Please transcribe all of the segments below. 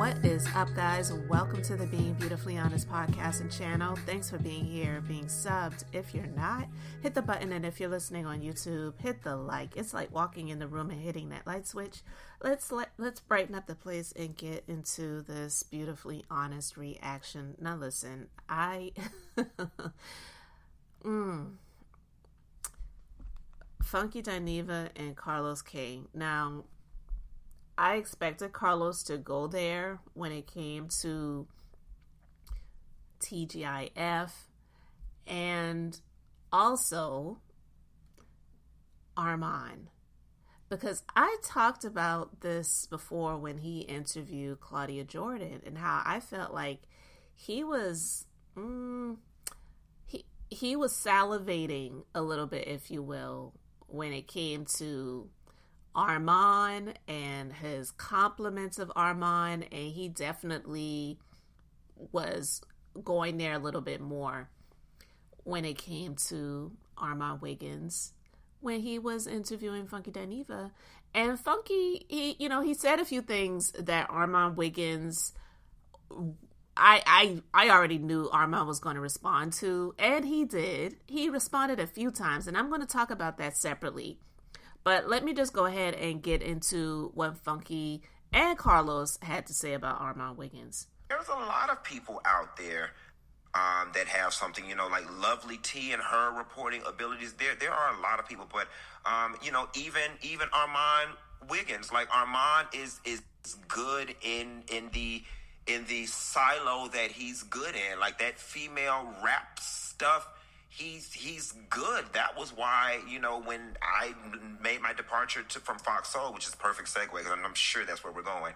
What is up, guys? Welcome to the Being Beautifully Honest podcast and channel. Thanks for being here, being subbed. If you're not, hit the button, and if you're listening on YouTube, hit the like. It's like walking in the room and hitting that light switch. Let's brighten up the place and get into this beautifully honest reaction. Now, listen, Funky Dineva and Carlos K. Now, I expected Carlos to go there when it came to TGIF and also Armon, because I talked about this before when he interviewed Claudia Jordan and how I felt like he was he was salivating a little bit, if you will, when it came to Armon and his compliments of Armon, and he definitely was going there a little bit more when it came to Armon Wiggins when he was interviewing Funky Dineva. And Funky, he said a few things that Armon Wiggins, I already knew Armon was going to respond to, and he did. He responded a few times, and I'm going to talk about that separately. But let me just go ahead and get into what Funky and Carlos had to say about Armon Wiggins. There's a lot of people out there that have something, like Lovely T and her reporting abilities. There are a lot of people, but even Armon Wiggins, like Armon is good in the silo that he's good in, like that female rap stuff. He's good. That was why, when I made my departure from Fox Soul, which is a perfect segue, because I'm sure that's where we're going.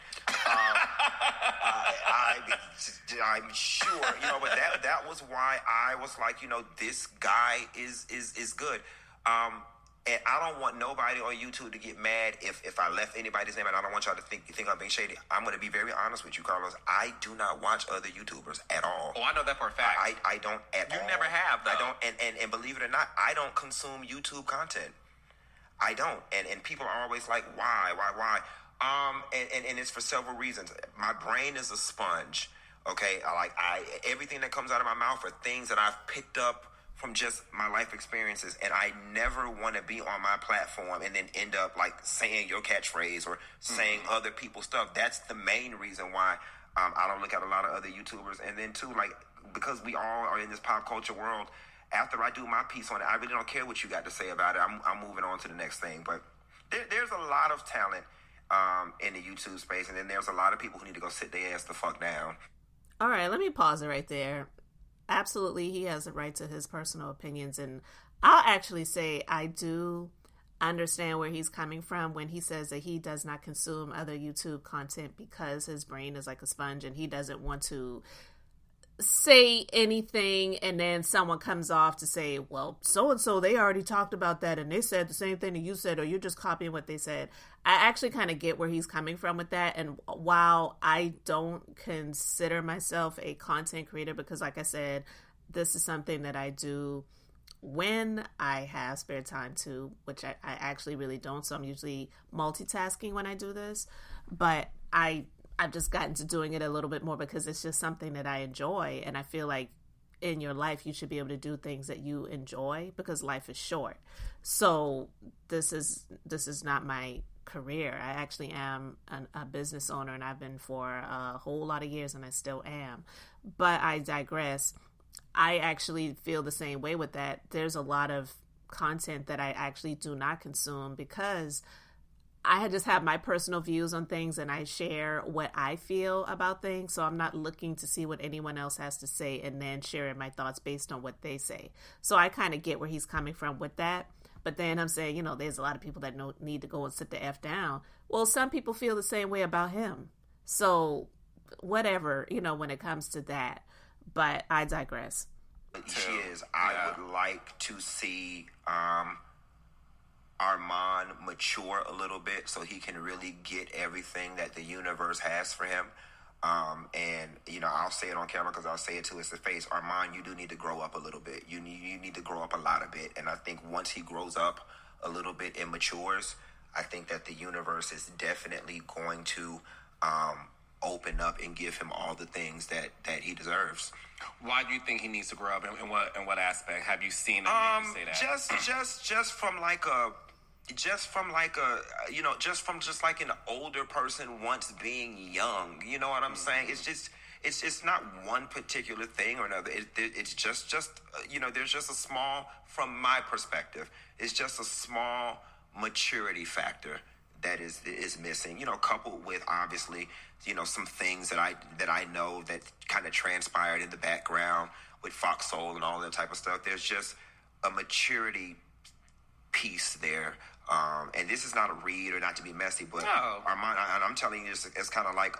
I'm sure, but that was why I was like, this guy is good. And I don't want nobody on YouTube to get mad if I left anybody's name, and I don't want y'all to think I'm being shady. I'm going to be very honest with you, Carlos. I do not watch other YouTubers at all. Oh, I know that for a fact. I don't at all. You never have, though. I don't, and believe it or not, I don't consume YouTube content. I don't. And people are always like, why? And it's for several reasons. My brain is a sponge, okay? Everything that comes out of my mouth are things that I've picked up from just my life experiences, and I never want to be on my platform and then end up like saying your catchphrase or saying other people's stuff. That's the main reason why I don't look at a lot of other YouTubers. And then too, like, because we all are in this pop culture world, after I do my piece on it, I really don't care what you got to say about it. I'm moving on to the next thing. But there's a lot of talent in the YouTube space, and then there's a lot of people who need to go sit their ass the fuck down. All right, let me pause it right there. Absolutely, he has a right to his personal opinions, and I'll actually say I do understand where he's coming from when he says that he does not consume other YouTube content because his brain is like a sponge and he doesn't want to say anything and then someone comes off to say, well, so-and-so, they already talked about that and they said the same thing that you said, or you're just copying what they said. I actually kind of get where he's coming from with that. And while I don't consider myself a content creator, because like I said, this is something that I do when I have spare time to, which I actually really don't. So I'm usually multitasking when I do this, but I've just gotten to doing it a little bit more because it's just something that I enjoy. And I feel like in your life, you should be able to do things that you enjoy because life is short. So this is not my career. I actually am a business owner, and I've been for a whole lot of years, and I still am. But I digress. I actually feel the same way with that. There's a lot of content that I actually do not consume because I just have my personal views on things and I share what I feel about things. So I'm not looking to see what anyone else has to say and then sharing my thoughts based on what they say. So I kind of get where he's coming from with that. But then I'm saying, there's a lot of people that need to go and sit the F down. Well, some people feel the same way about him. So whatever, when it comes to that. But I digress. I would like to see Armon mature a little bit so he can really get everything that the universe has for him. And I'll say it on camera because I'll say it to his face. Armon, you do need to grow up a little bit. You need to grow up a lot of bit. And I think once he grows up a little bit and matures, I think that the universe is definitely going to open up and give him all the things that he deserves. Why do you think he needs to grow up? In what aspect have you seen that make you say that? Just from an older person once being young. You know what I'm saying? It's not one particular thing or another. It's just there's just a small, from my perspective, it's just a small maturity factor that is missing. Coupled with obviously, some things that I know that kind of transpired in the background with Fox Soul and all that type of stuff. There's just a maturity piece there. And this is not a read or not to be messy, but Armon, I'm telling you, it's kind of like,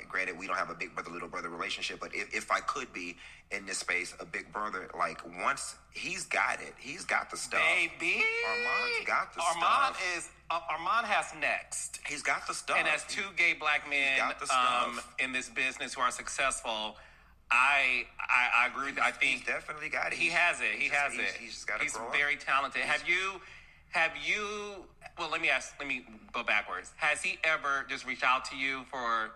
granted, we don't have a big brother, little brother relationship, but if I could be in this space, a big brother, like once he's got it, he's got the stuff. Baby. Armon's got the stuff. Armon has next. He's got the stuff. And as two gay black men in this business who are successful, I agree with you. I think he's definitely got it. He has it. He's just got to grow up. He's very talented. Have you? Well, let me go backwards. Has he ever just reached out to you for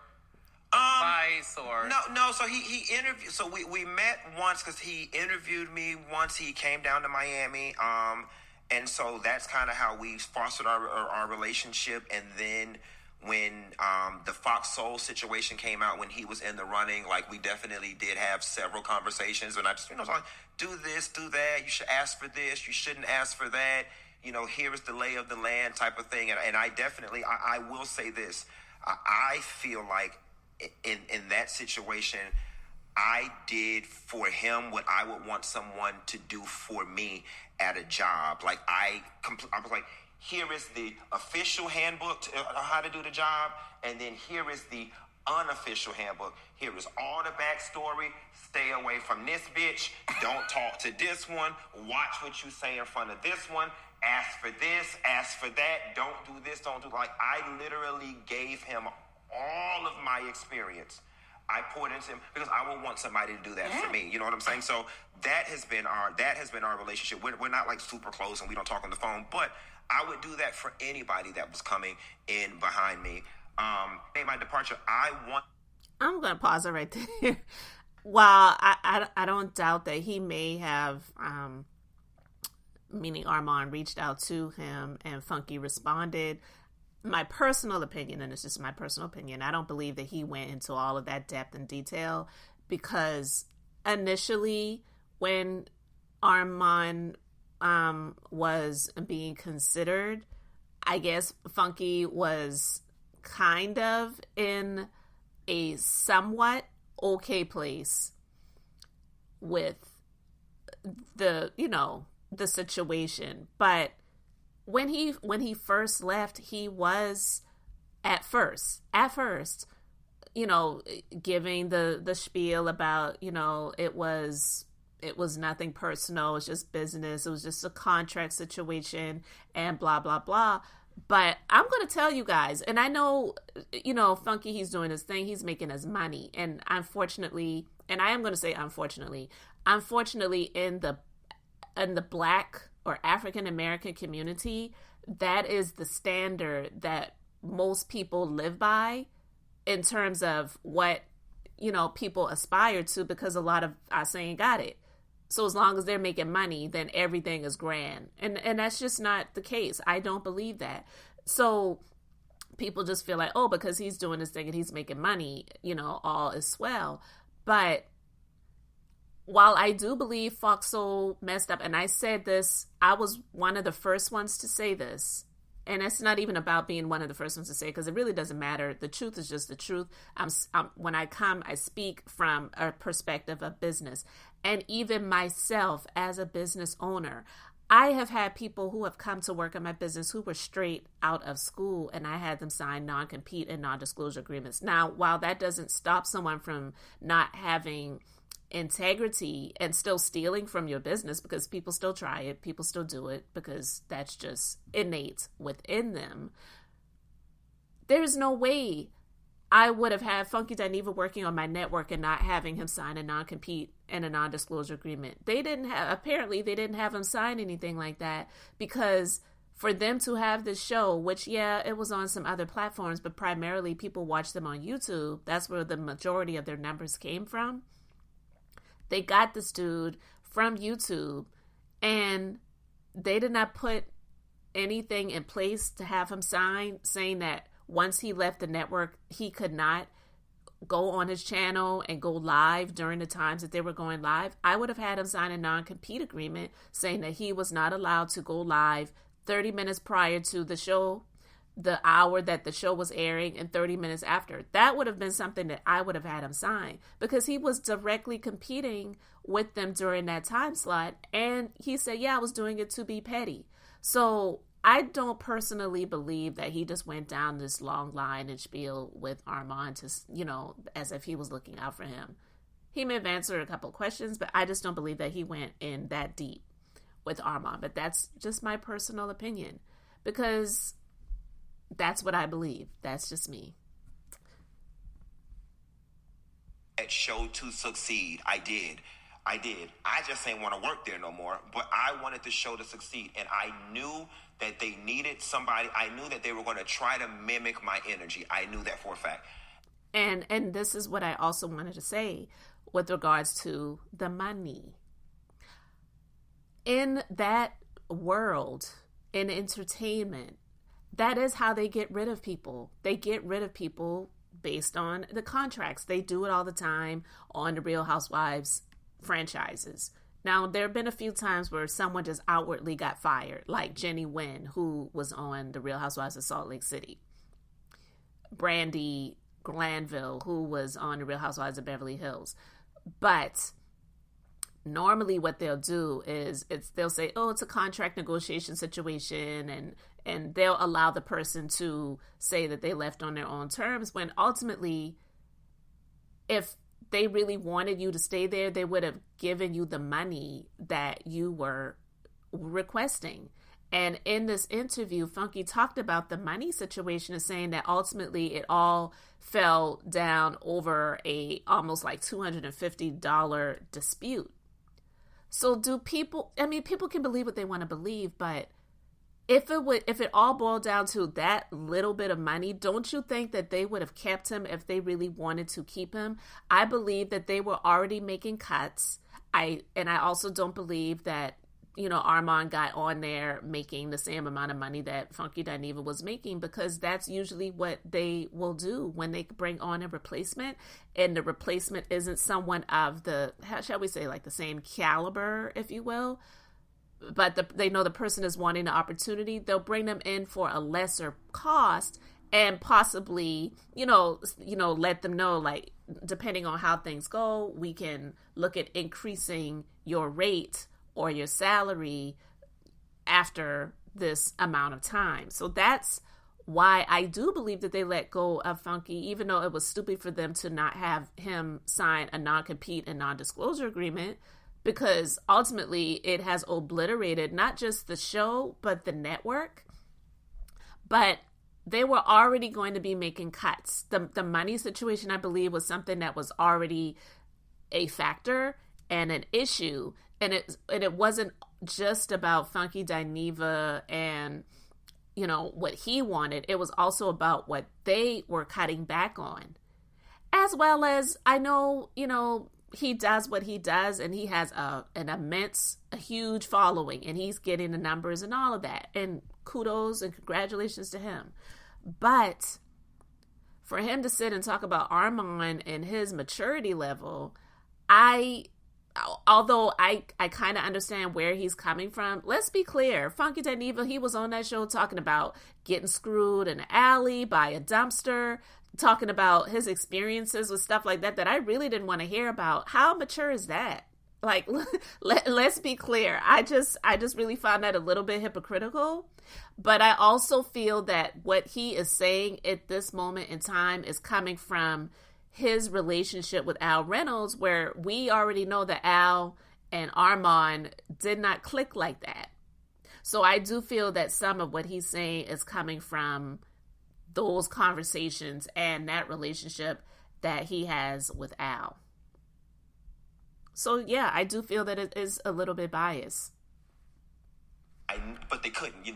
advice or? No. So he interviewed. So we met once because he interviewed me once. He came down to Miami. And so that's kind of how we fostered our relationship. And then when the Fox Soul situation came out, when he was in the running, like we definitely did have several conversations. And I just like, do this, do that. You should ask for this. You shouldn't ask for that. Here is the lay of the land type of thing. And I definitely, I will say this. I feel like in that situation, I did for him what I would want someone to do for me at a job. Like I was like, here is the official handbook on how to do the job. And then here is the unofficial handbook. Here is all the backstory. Stay away from this bitch. Don't talk to this one. Watch what you say in front of this one. Ask for this, ask for that, don't do this, don't do... Like, I literally gave him all of my experience. I poured into him because I would want somebody to do that for me. You know what I'm saying? So that has been our relationship. We're not like super close and we don't talk on the phone, but I would do that for anybody that was coming in behind me. In my departure, I'm going to pause it right there. While I don't doubt that he may have... meaning Armon reached out to him and Funky responded. My personal opinion, and it's just my personal opinion, I don't believe that he went into all of that depth and detail because initially when Armon was being considered, I guess Funky was kind of in a somewhat okay place with the situation, but when he first left, he was at first, giving the spiel about, it was nothing personal, it's just business, it was just a contract situation and blah blah blah. But I'm going to tell you guys, and I know, Funky, he's doing his thing, he's making his money, and unfortunately, and I am going to say unfortunately in the Black or African American community, that is the standard that most people live by in terms of what, people aspire to, because a lot of us ain't got it. So as long as they're making money, then everything is grand. And that's just not the case. I don't believe that. So people just feel like, oh, because he's doing this thing and he's making money, all is swell. But while I do believe Fox Soul messed up, and I said this, I was one of the first ones to say this, and it's not even about being one of the first ones to say it, because it really doesn't matter. The truth is just the truth. When I speak from a perspective of business, and even myself as a business owner, I have had people who have come to work in my business who were straight out of school, and I had them sign non-compete and non-disclosure agreements. Now, while that doesn't stop someone from not having integrity and still stealing from your business, because people still try it, people still do it, because that's just innate within them, there's no way I would have had Funky Dineva working on my network and not having him sign a non-compete and a non-disclosure agreement. Apparently they didn't have him sign anything like that because for them to have this show, which, yeah, it was on some other platforms, but primarily people watch them on YouTube. That's where the majority of their numbers came from. They got this dude from YouTube, and they did not put anything in place to have him sign, saying that once he left the network, he could not go on his channel and go live during the times that they were going live. I would have had him sign a non-compete agreement saying that he was not allowed to go live 30 minutes prior to the show, the hour that the show was airing, and 30 minutes after. That would have been something that I would have had him sign, because he was directly competing with them during that time slot. And he said, yeah, I was doing it to be petty. So I don't personally believe that he just went down this long line and spiel with Armon to, as if he was looking out for him. He may have answered a couple of questions, but I just don't believe that he went in that deep with Armon. But that's just my personal opinion, because that's what I believe. That's just me. That show to succeed. I did. I just ain't want to work there no more, but I wanted the show to succeed, and I knew that they needed somebody. I knew that they were going to try to mimic my energy. I knew that for a fact. And this is what I also wanted to say with regards to the money. In that world, in entertainment, that is how they get rid of people. They get rid of people based on the contracts. They do it all the time on the Real Housewives franchises. Now, there have been a few times where someone just outwardly got fired, like Jenny Nguyen, who was on the Real Housewives of Salt Lake City. Brandy Glanville, who was on the Real Housewives of Beverly Hills. But normally what they'll do is they'll say, oh, it's a contract negotiation situation, and they'll allow the person to say that they left on their own terms, when ultimately, if they really wanted you to stay there, they would have given you the money that you were requesting. And in this interview, Funky talked about the money situation and saying that ultimately it all fell down over a almost like $250 dispute. So people can believe what they want to believe, but if it all boiled down to that little bit of money, don't you think that they would have kept him if they really wanted to keep him? I believe that they were already making cuts. I also don't believe that, Armon got on there making the same amount of money that Funky Dineva was making, because that's usually what they will do when they bring on a replacement, and the replacement isn't someone of the, how shall we say, like the same caliber, if you will. But they know the person is wanting the opportunity. They'll bring them in for a lesser cost and possibly, let them know, like, depending on how things go, we can look at increasing your rate or your salary after this amount of time. So that's why I do believe that they let go of Funky, even though it was stupid for them to not have him sign a non-compete and non-disclosure agreement, because ultimately it has obliterated not just the show, but the network. But they were already going to be making cuts. The money situation, I believe, was something that was already a factor and an issue. And it wasn't just about Funky Dineva and, what he wanted. It was also about what they were cutting back on. As well as, I know, he does what he does, and he has a huge following, and he's getting the numbers and all of that. And kudos and congratulations to him. But for him to sit and talk about Armon and his maturity level, although I kind of understand where he's coming from, let's be clear. Funky Dineva, he was on that show talking about getting screwed in an alley by a dumpster, talking about his experiences with stuff like that I really didn't want to hear about. How mature is that? Like, let's be clear. I just really found that a little bit hypocritical. But I also feel that what he is saying at this moment in time is coming from his relationship with Al Reynolds, where we already know that Al and Armon did not click like that. So I do feel that some of what he's saying is coming from those conversations and that relationship that he has with Al. So yeah, I do feel that it is a little bit biased. But they couldn't.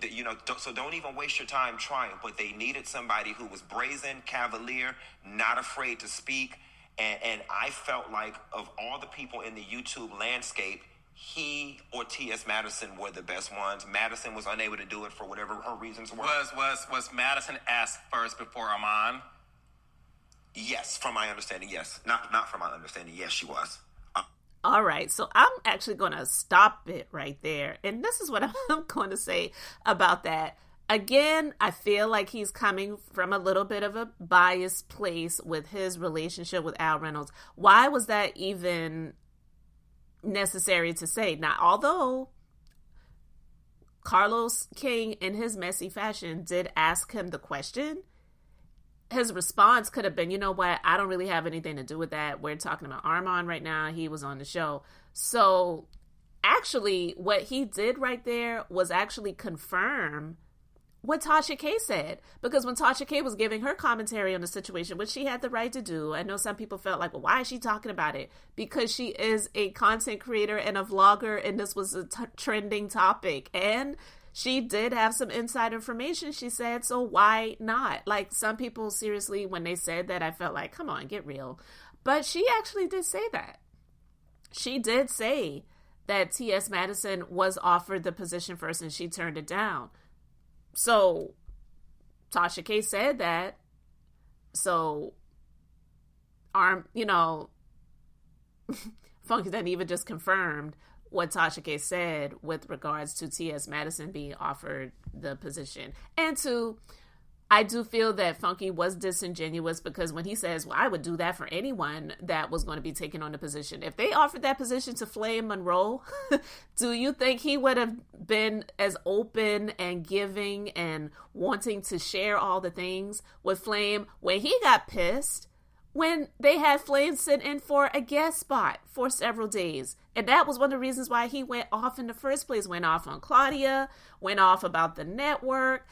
So don't even waste your time trying. But they needed somebody who was brazen, cavalier, not afraid to speak. And I felt like of all the people in the YouTube landscape, he or T.S. Madison were the best ones. Madison was unable to do it for whatever her reasons were. Was Madison asked first before Armon? Yes, from my understanding, yes. Not from my understanding, yes, she was. All right, so I'm actually going to stop it right there. And this is what I'm going to say about that. Again, I feel like he's coming from a little bit of a biased place with his relationship with Al Reynolds. Why was that even necessary to say? Now, although Carlos King, in his messy fashion, did ask him the question, his response could have been, you know what, I don't really have anything to do with that. We're talking about Armon right now. He was on the show. So actually, what he did right there was actually confirm what Tasha K said. Because when Tasha K was giving her commentary on the situation, which she had the right to do, I know some people felt like, well, why is she talking about it? Because she is a content creator and a vlogger, and this was a trending topic. And she did have some inside information, she said, so why not? Like, some people, seriously, when they said that, I felt like, come on, get real. But she actually did say that. She did say that T.S. Madison was offered the position first and she turned it down. So, Tasha K said that. So, Funky then even just confirmed what Tasha K said with regards to T.S. Madison being offered the position. And I do feel that Funky was disingenuous because when he says, well, I would do that for anyone that was going to be taken on the position. If they offered that position to Flame Monroe, do you think he would have been as open and giving and wanting to share all the things with Flame when he got pissed when they had Flame sit in for a guest spot for several days? And that was one of the reasons why he went off in the first place. Went off on Claudia, went off about the network,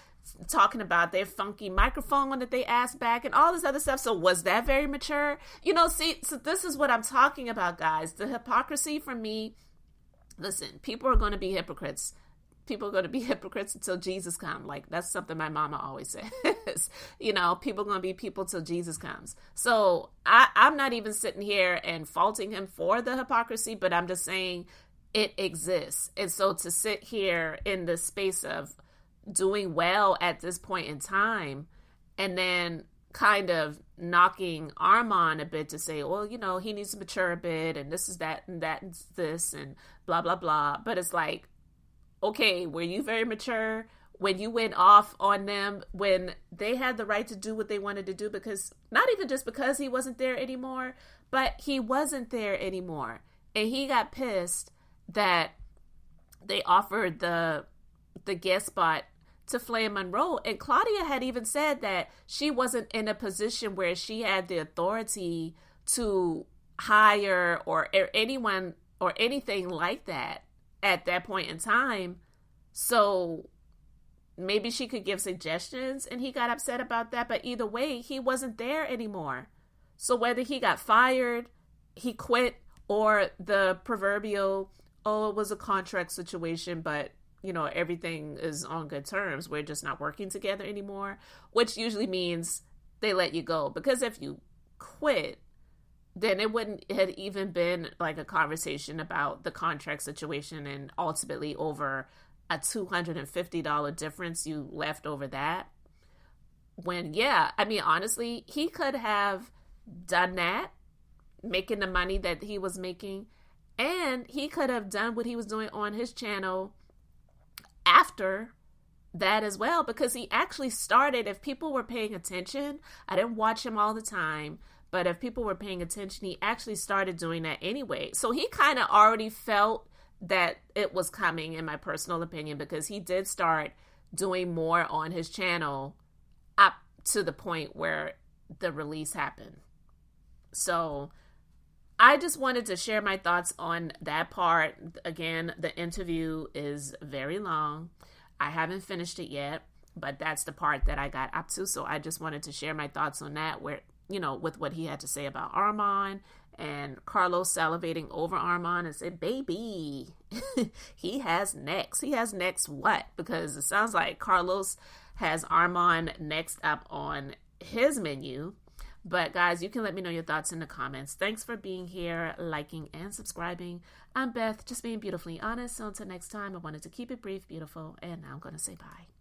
talking about their funky microphone that they asked back and all this other stuff. So was that very mature? So this is what I'm talking about, guys. The hypocrisy for me, listen, people are going to be hypocrites. People are going to be hypocrites until Jesus comes. Like, that's something my mama always says. People are going to be people till Jesus comes. So I'm not even sitting here and faulting him for the hypocrisy, but I'm just saying it exists. And so to sit here in the space of doing well at this point in time and then kind of knocking Armon a bit to say, well, he needs to mature a bit and this is that and that and this and blah, blah, blah. But it's like, okay, were you very mature when you went off on them when they had the right to do what they wanted to do? Because not even just because he wasn't there anymore, but he wasn't there anymore. And he got pissed that they offered the guest spot to Flame Monroe. And Claudia had even said that she wasn't in a position where she had the authority to hire or anyone or anything like that at that point in time. So maybe she could give suggestions and he got upset about that. But either way, he wasn't there anymore. So whether he got fired, he quit, or the proverbial, it was a contract situation, but everything is on good terms. We're just not working together anymore, which usually means they let you go. Because if you quit, then it wouldn't have even been like a conversation about the contract situation and ultimately over a $250 difference you left over that. When, honestly, he could have done that, making the money that he was making, and he could have done what he was doing on his channel after that as well, because he actually started, if people were paying attention, I didn't watch him all the time, but if people were paying attention, he actually started doing that anyway. So he kind of already felt that it was coming, in my personal opinion, because he did start doing more on his channel up to the point where the release happened. So I just wanted to share my thoughts on that part. Again, the interview is very long. I haven't finished it yet, but that's the part that I got up to. So I just wanted to share my thoughts on that, where, with what he had to say about Armon and Carlos salivating over Armon and said, baby, he has next. He has next what? Because it sounds like Carlos has Armon next up on his menu. But guys, you can let me know your thoughts in the comments. Thanks for being here, liking, and subscribing. I'm Beth, just being beautifully honest. So until next time, I wanted to keep it brief, beautiful, and now I'm going to say bye.